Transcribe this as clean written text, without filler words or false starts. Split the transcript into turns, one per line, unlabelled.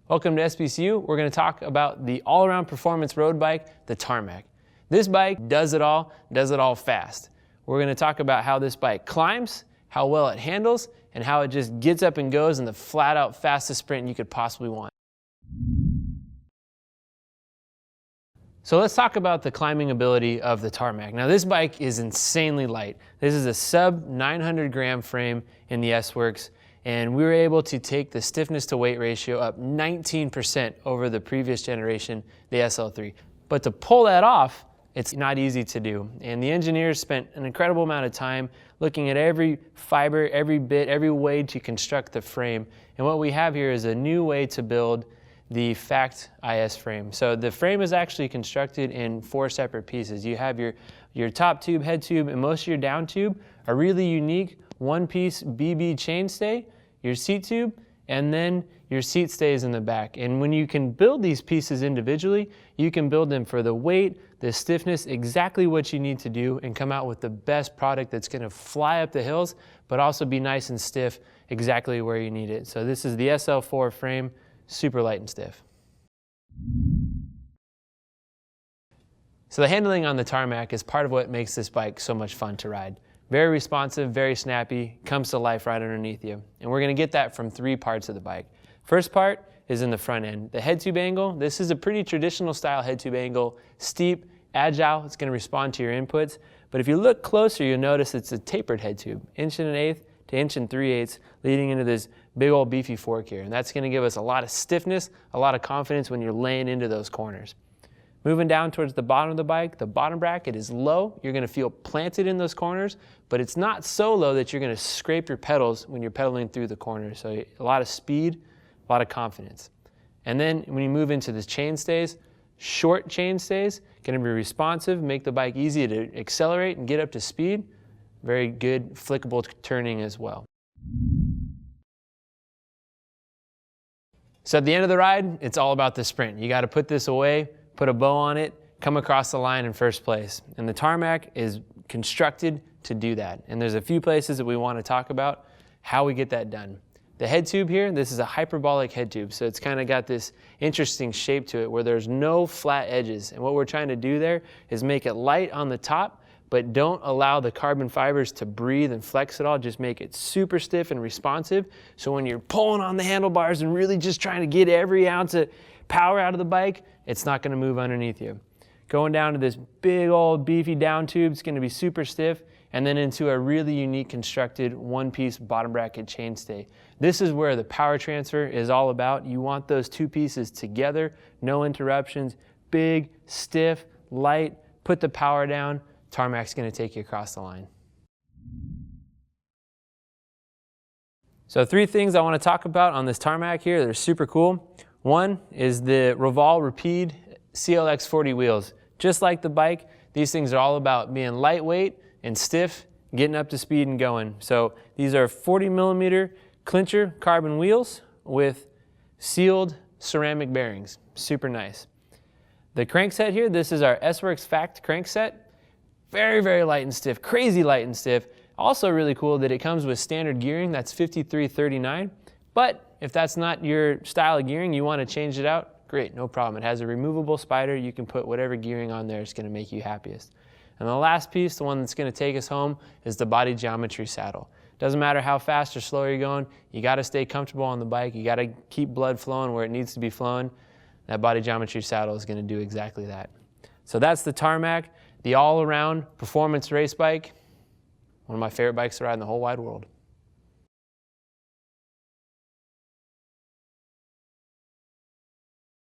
Welcome to SBCU. We're going to talk about the all-around performance road bike, the Tarmac. This bike does it all fast. We're going to talk about how this bike climbs, how well it handles, and how it just gets up and goes in the flat-out fastest sprint you could possibly want. So let's talk about the climbing ability of the Tarmac. Now this bike is insanely light. This is a sub 900 gram frame in the S-Works, and we were able to take the stiffness to weight ratio up 19% over the previous generation, the SL3. But to pull that off, it's not easy to do. And the engineers spent an incredible amount of time looking at every fiber, every bit, every way to construct the frame. And what we have here is a new way to build the FACT IS frame. So the frame is actually constructed in 4 separate pieces. You have your top tube, head tube, and most of your down tube, a really unique one-piece BB chainstay, your seat tube, and then your seat stays in the back. And when you can build these pieces individually, you can build them for the weight, the stiffness, exactly what you need to do, and come out with the best product that's gonna fly up the hills, but also be nice and stiff exactly where you need it. So this is the SL4 frame, super light and stiff. So the handling on the Tarmac is part of what makes this bike so much fun to ride. Very responsive, very snappy, comes to life right underneath you. And we're gonna get that from 3 parts of the bike. First part is in the front end. The head tube angle, this is a pretty traditional style head tube angle, steep, agile, it's gonna respond to your inputs. But if you look closer, you'll notice it's a tapered head tube, 1.1 to 1.3 leading into this big old beefy fork here. And that's gonna give us a lot of stiffness, a lot of confidence when you're laying into those corners. Moving down towards the bottom of the bike, the bottom bracket is low. You're gonna feel planted in those corners, but it's not so low that you're gonna scrape your pedals when you're pedaling through the corners. So a lot of speed, a lot of confidence. And then when you move into the chainstays, short chainstays, gonna be responsive, make the bike easy to accelerate and get up to speed. Very good flickable turning as well. So at the end of the ride, it's all about the sprint. You gotta put this away, put a bow on it, come across the line in first place. And the Tarmac is constructed to do that. And there's a few places that we want to talk about how we get that done. The head tube here, this is a hyperbolic head tube. So it's kind of got this interesting shape to it where there's no flat edges. And what we're trying to do there is make it light on the top, but don't allow the carbon fibers to breathe and flex at all. Just make it super stiff and responsive. So when you're pulling on the handlebars and really just trying to get every ounce of power out of the bike, it's not gonna move underneath you. Going down to this big old beefy down tube, it's gonna be super stiff, and then into a really unique constructed one-piece bottom bracket chainstay. This is where the power transfer is all about. You want those 2 pieces together, no interruptions, big, stiff, light, put the power down, Tarmac's gonna take you across the line. So 3 things I wanna talk about on this Tarmac here that are super cool. One is the Raval Rapide CLX40 wheels. Just like the bike, these things are all about being lightweight and stiff, getting up to speed and going. So these are 40mm clincher carbon wheels with sealed ceramic bearings. Super nice. The crankset here, this is our S-Works FACT crankset. Very, very light and stiff, crazy light and stiff. Also really cool that it comes with standard gearing, that's 5339. But if that's not your style of gearing, you want to change it out, great, no problem. It has a removable spider. You can put whatever gearing on there. It's going to make you happiest. And the last piece, the one that's going to take us home, is the body geometry saddle. Doesn't matter how fast or slow you're going, you got to stay comfortable on the bike. You got to keep blood flowing where it needs to be flowing. That body geometry saddle is going to do exactly that. So that's the Tarmac, the all-around performance race bike. One of my favorite bikes to ride in the whole wide world.